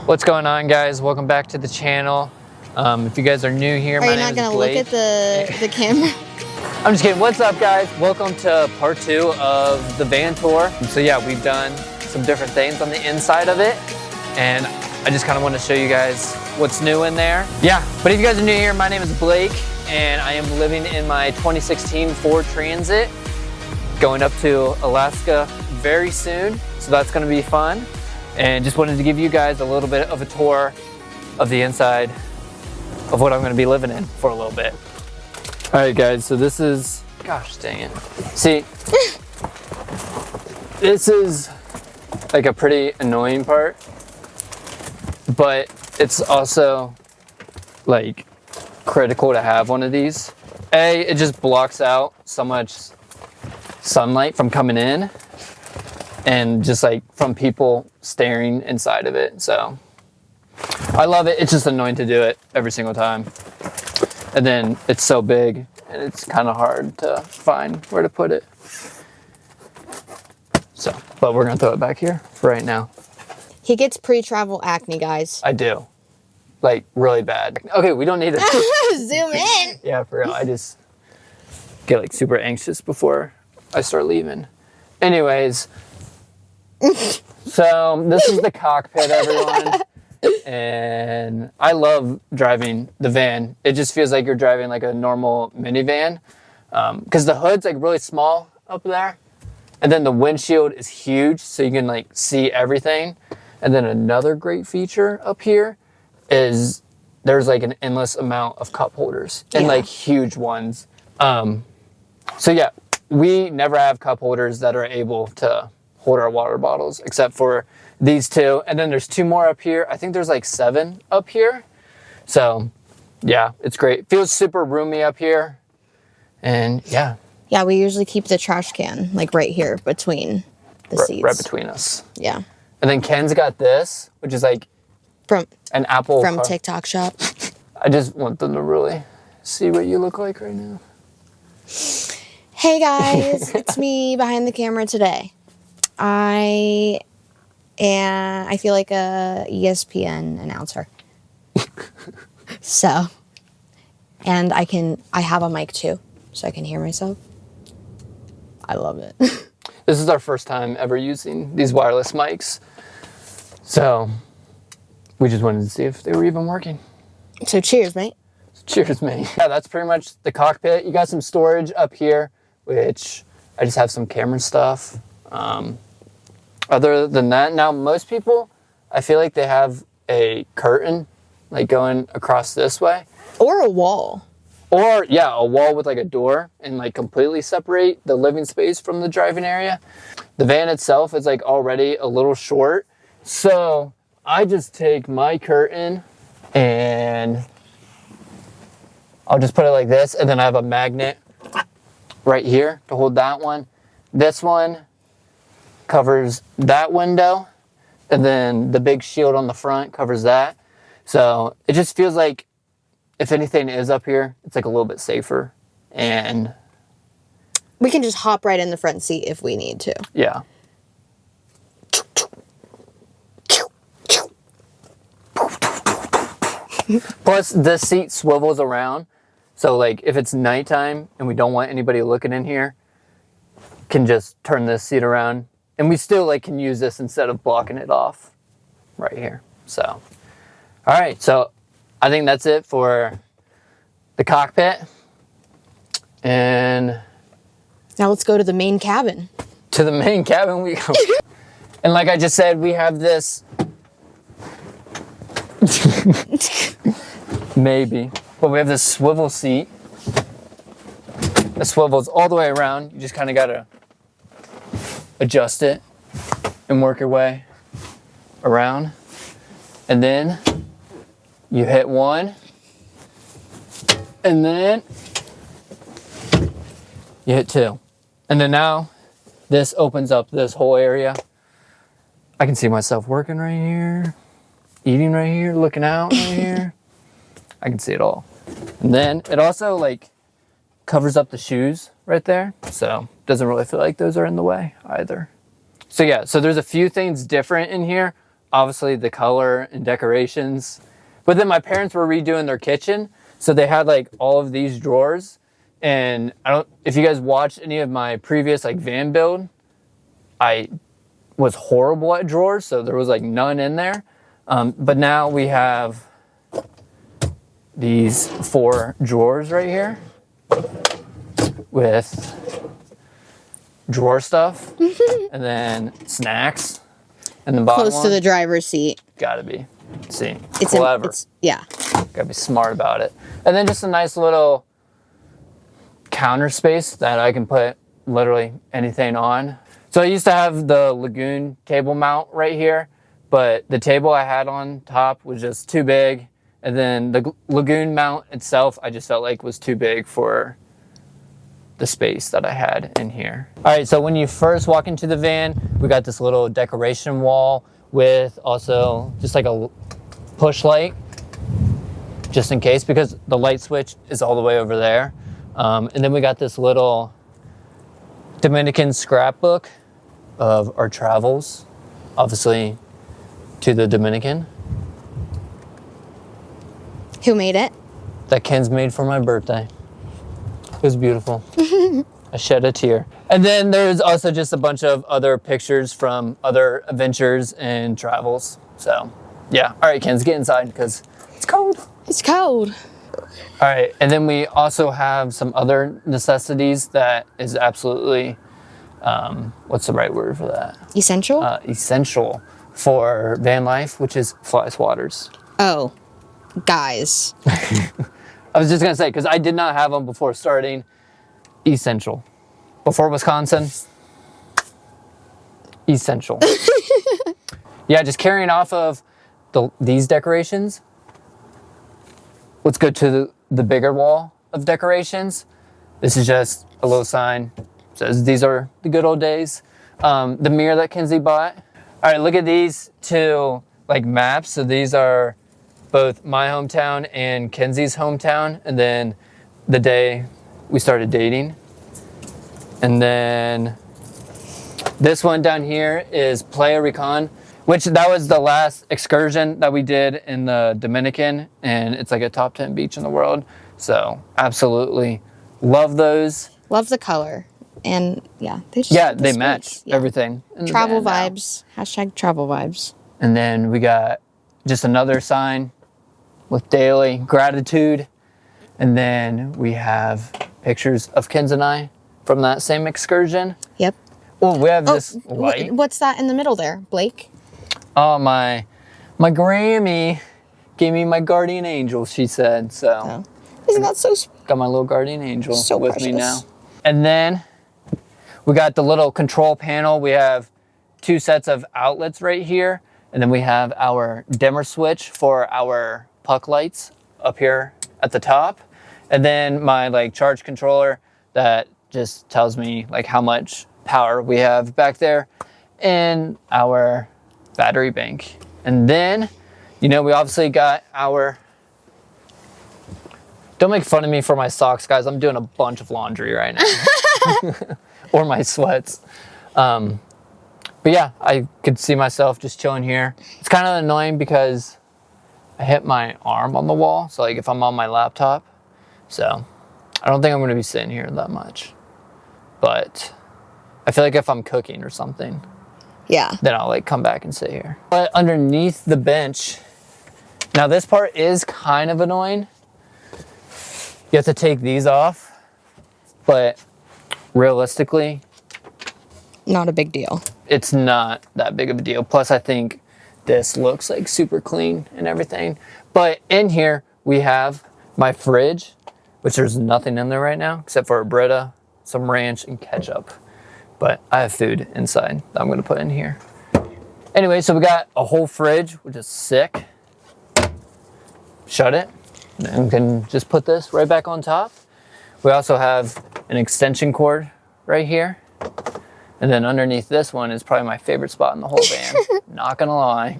What's going on, guys? Welcome back to the channel. If you guys are new here, my name is Blake. Are you not going to look at the camera? I'm just kidding. What's up, guys? Welcome to part 2 of the van tour. So yeah, we've done some different things on the inside of it, and I just kind of want to show you guys what's new in there. Yeah, but if you guys are new here, my name is Blake, and I am living in my 2016 Ford Transit, going up to Alaska very soon, so that's going to be fun. And just wanted to give you guys a little bit of a tour of the inside of what I'm going to be living in for a little bit. All right, guys, so this is, gosh dang it. See, this is like a pretty annoying part, but it's also like critical to have one of these. It just blocks out so much sunlight from coming in and just like from people staring inside of it. So I love it. It's just annoying to do it every single time. And then it's so big and it's kind of hard to find where to put it. So, but we're gonna throw it back here for right now. He gets pre-travel acne, guys. I do. Like really bad. Okay, we don't need to zoom in. Yeah, for real. I just get like super anxious before I start leaving. Anyways, so this is the cockpit, everyone. And I love driving the van. It just feels like you're driving like a normal minivan, because the hood's like really small up there, and then the windshield is huge, so you can like see everything. And then another great feature up here is there's like an endless amount of cup holders, and like huge ones. So yeah, we never have cup holders that are able to hold our water bottles except for these two, and then there's 2 more up here. I think there's like 7 up here. So yeah, it's great. Feels super roomy up here. And yeah, we usually keep the trash can like right here between the seats, right between us. Yeah. And then Ken's got this, which is like from an Apple from TikTok shop. I just want them to really see what you look like right now. Hey guys, it's me behind the camera today. I feel like a ESPN announcer. So, and I have a mic too, so I can hear myself. I love it. This is our first time ever using these wireless mics. So, we just wanted to see if they were even working. So cheers, mate. Cheers, mate. Yeah, that's pretty much the cockpit. You got some storage up here, which I just have some camera stuff. Other than that, now most people, I feel like they have a curtain like going across this way. Or a wall. Or, yeah, a wall with like a door and like completely separate the living space from the driving area. The van itself is like already a little short. So I just take my curtain and I'll just put it like this. And then I have a magnet right here to hold that one. This one covers that window, and then the big shield on the front covers that. So it just feels like if anything is up here, it's like a little bit safer, and we can just hop right in the front seat if we need to. Yeah. Plus the seat swivels around, so like if it's nighttime and we don't want anybody looking in here, can just turn this seat around. And we still like can use this instead of blocking it off right here. So, all right. So I think that's it for the cockpit. And now let's go to the main cabin. To the main cabin we go. And like I just said, we have this. Maybe. But we have this swivel seat. It swivels all the way around. You just kind of got to adjust it and work your way around, and then you hit 1, and then you hit 2, and then now this opens up this whole area. I can see myself working right here, eating right here, looking out right here. I can see it all. And then it also like covers up the shoes right there, so doesn't really feel like those are in the way either. So yeah, so there's a few things different in here. obviously the color and decorations. But then my parents were redoing their kitchen, so they had like all of these drawers. And I don't, if you guys watched any of my previous like van build, I was horrible at drawers, so there was like none in there. But now we have these 4 drawers right here with drawer stuff and then snacks. And the bottom Close to the driver's seat. Gotta be. See, It's clever. Yeah. Gotta be smart about it. And then just a nice little counter space that I can put literally anything on. So I used to have the Lagoon table mount right here, but the table I had on top was just too big. And then the Lagoon mount itself, I just felt like was too big for the space that I had in here. All right, so when you first walk into the van, we got this little decoration wall with also just like a push light, just in case, because the light switch is all the way over there. And then we got this little Dominican scrapbook of our travels, obviously to the Dominican. Who made it? That Ken's made for my birthday. It was beautiful. I shed a tear. And then there's also just a bunch of other pictures from other adventures and travels. So yeah, all right, Ken's, get inside because it's cold. It's cold. All right, and then we also have some other necessities that is absolutely, what's the right word for that? Essential? Essential for van life, which is fly swatters. Oh, guys. I was just gonna say, because I did not have them before starting. Essential. Before Wisconsin, essential. Yeah, just carrying off of these decorations. Let's go to the bigger wall of decorations. This is just a little sign. Says these are the good old days. The mirror that Kenzie bought. All right, look at these 2 like maps. So these are both my hometown and Kenzie's hometown, and then the day we started dating. And then this one down here is Playa Rican, which that was the last excursion that we did in the Dominican, and it's like a top 10 beach in the world. So absolutely love those. Love the color. And yeah, they match everything. Travel vibes. Hashtag travel vibes. And then we got just another sign with daily gratitude. And then we have pictures of Ken's and I from that same excursion. Yep. Oh, we have this light. What's that in the middle there, Blake? Oh, my Grammy gave me my guardian angel, she said. So Oh. Isn't that so sweet? got my little guardian angel So with precious. me now. And then we got the little control panel. We have 2 sets of outlets right here. And then we have our dimmer switch for our puck lights up here at the top. And then my like charge controller that just tells me like how much power we have back there, and our battery bank. And then, you know, we obviously got our, don't make fun of me for my socks, guys. I'm doing a bunch of laundry right now. Or my sweats. But yeah, I could see myself just chilling here. It's kind of annoying because I hit my arm on the wall. So like if I'm on my laptop, so I don't think I'm going to be sitting here that much. But I feel like if I'm cooking or something, Yeah. then I'll like come back and sit here. But underneath the bench, now this part is kind of annoying. You have to take these off, but realistically, Not a big deal. it's not that big of a deal. Plus, I think this looks like super clean and everything. But in here, we have my fridge, which there's nothing in there right now except for a Brita, some ranch, and ketchup. But I have food inside that I'm going to put in here. Anyway, so we got a whole fridge, which is sick. Shut it. And we can just put this right back on top. We also have an extension cord right here. And then underneath this one is probably my favorite spot in the whole van. Not gonna lie.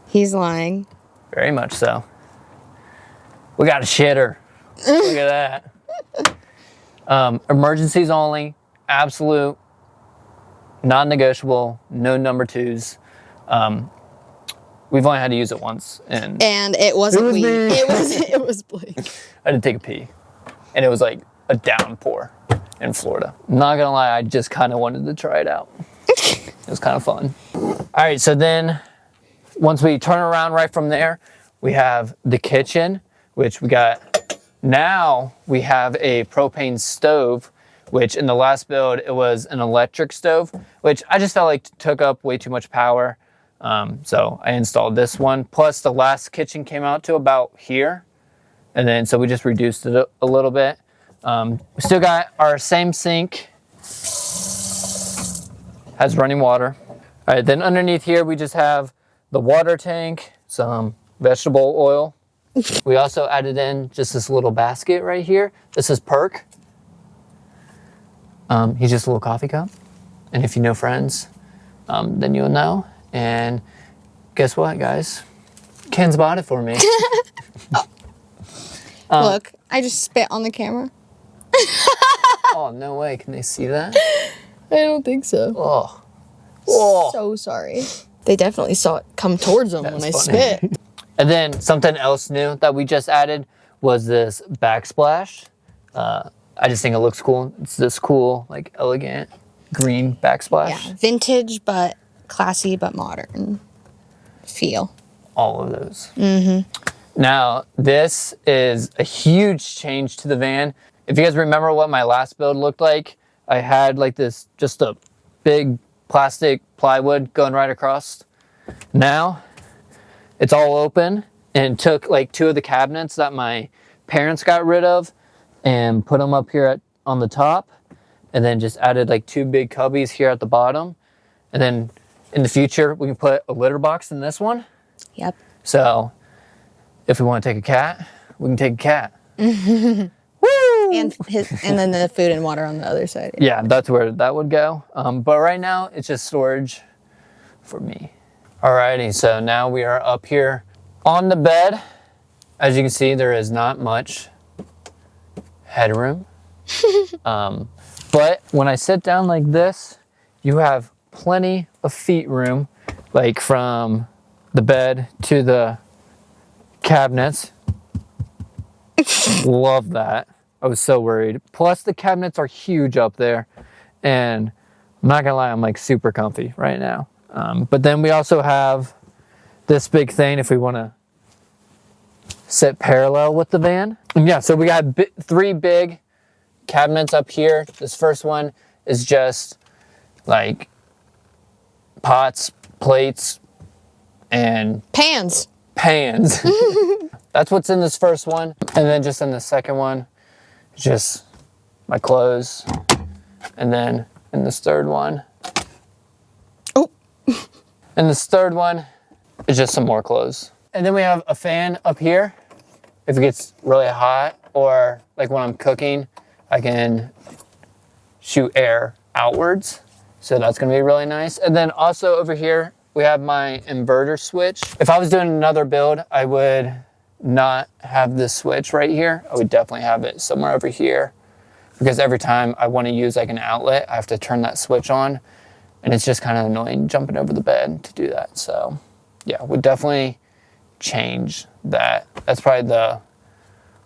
He's lying. Very much so. We got a shitter. Look at that. Emergencies only. Absolute. Non-negotiable. No number 2s. we've only had to use it once, and it wasn't was me. me. It was Blake. I had to take a pee, and it was like a downpour in Florida. Not gonna lie, I just kind of wanted to try it out. It was kind of fun. All right, so then once we turn around right from there, we have the kitchen, which we got. Now we have a propane stove, which in the last build, it was an electric stove, which I just felt like took up way too much power. So I installed this one. Plus the last kitchen came out to about here. And then, so we just reduced it a little bit. We still got our same sink. Has running water. All right, then underneath here, we just have the water tank, some vegetable oil. We also added in just this little basket right here. This is Perk. He's just a little coffee cup. And if you know friends, then you'll know. And guess what, guys? Ken's bought it for me. Look, I just spit on the camera. Oh, no way. Can they see that? I don't think so. Oh. Oh. So sorry. They definitely saw it come towards them when I spit. And then something else new that we just added was this backsplash. I just think it looks cool. It's this cool, like elegant green backsplash. Yeah, vintage but classy but modern feel. All of those. Mm-hmm. Now, this is a huge change to the van. If you guys remember what my last build looked like, I had like this, just a big plastic plywood going right across. Now, it's all open, and took like 2 of the cabinets that my parents got rid of and put them up here on the top, and then just added like 2 big cubbies here at the bottom. And then in the future, we can put a litter box in this one. Yep. So if we want to take a cat, we can take a cat. Woo! And then the food and water on the other side. Yeah, that's where that would go. But right now, it's just storage for me. Alrighty, so now we are up here on the bed. As you can see, there is not much headroom. But when I sit down like this, you have plenty of feet room, like from the bed to the cabinets. Love that. I was so worried. Plus the cabinets are huge up there, and I'm not gonna lie, I'm like super comfy right now. But then we also have this big thing if we want to sit parallel with the van. And yeah, so we got 3 big cabinets up here. This first one is just like pots, plates, and Pans. That's what's in this first one. And then just in the second one, just my clothes. And then in this third one, and this third one is just some more clothes. And then we have a fan up here. If it gets really hot, or like when I'm cooking, I can shoot air outwards. So that's gonna be really nice. And then also over here, we have my inverter switch. If I was doing another build, I would not have this switch right here. I would definitely have it somewhere over here, because every time I wanna use like an outlet, I have to turn that switch on. And it's just kind of annoying jumping over the bed to do that. So yeah, would definitely change that. That's probably the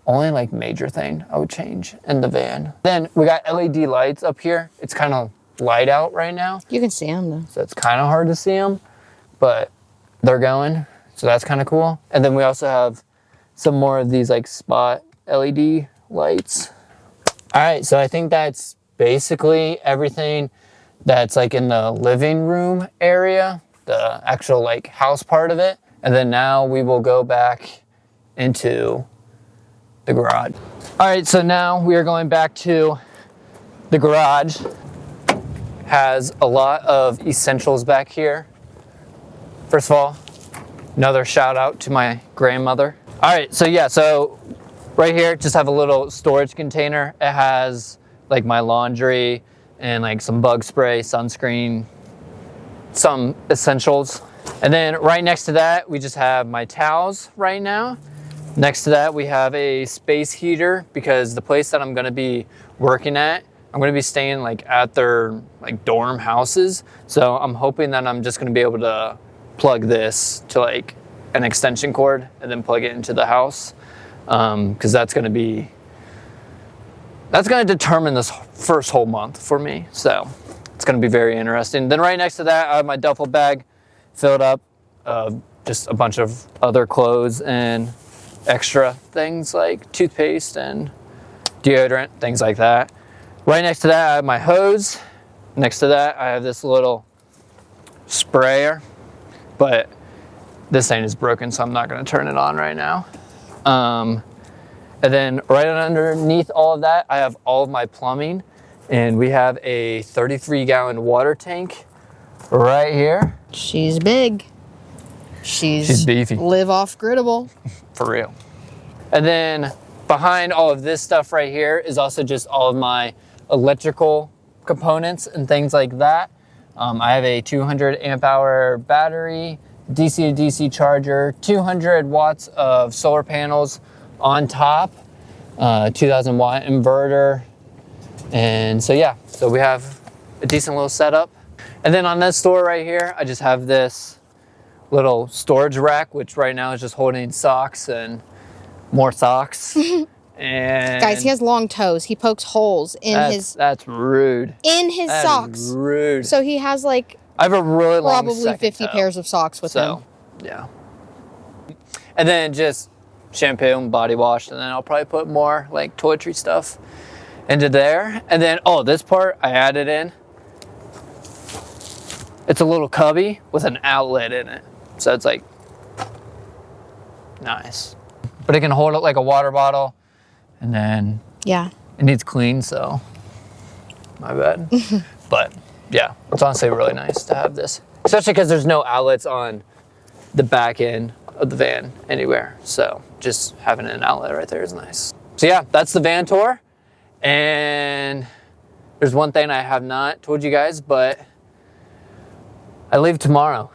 only like major thing I would change in the van. Then we got LED lights up here. It's kind of light out right now. You can see them though. So it's kind of hard to see them, but they're going. So that's kind of cool. And then we also have some more of these like spot LED lights. All right, so I think that's basically everything that's like in the living room area, the actual like house part of it. And then now we will go back into the garage. All right, so now we are going back to the garage. Has a lot of essentials back here. First of all, another shout out to my grandmother. All right, so yeah, so right here, just have a little storage container. It has like my laundry and like some bug spray, sunscreen, some essentials. And then right next to that, we just have my towels right now. Next to that, we have a space heater, because the place that I'm gonna be working at, I'm gonna be staying like at their like dorm houses. So I'm hoping that I'm just gonna be able to plug this to like an extension cord and then plug it into the house, because that's going to determine this first whole month for me. So it's going to be very interesting. Then right next to that, I have my duffel bag filled up, just a bunch of other clothes and extra things like toothpaste and deodorant, things like that. Right next to that, I have my hose. Next to that, I have this little sprayer, but this thing is broken, so I'm not going to turn it on right now. And then right underneath all of that, I have all of my plumbing, and we have a 33-gallon water tank right here. She's big. She's beefy. Live off griddable. For real. And then behind all of this stuff right here is also just all of my electrical components and things like that. I have a 200 amp hour battery, DC to DC charger, 200 watts of solar panels on top, 2000 watt inverter. And so yeah, so we have a decent little setup. And then on this door right here, I just have this little storage rack, which right now is just holding socks and more socks. And guys, he has long toes. He pokes holes in that's rude. In his That socks. is rude. So he has like I have a really long probably 50 toe. pairs of socks with him. Yeah. And then just shampoo and body wash, and then I'll probably put more like toiletry stuff into there. And then this part I added in. It's a little cubby with an outlet in it. So it's like nice. But it can hold it like a water bottle, and then Yeah. it needs clean, so my bad. But yeah, it's honestly really nice to have this, especially because there's no outlets on the back end of the van anywhere. So just having an outlet right there is nice. So yeah, that's the van tour. And there's one thing I have not told you guys, but I leave tomorrow.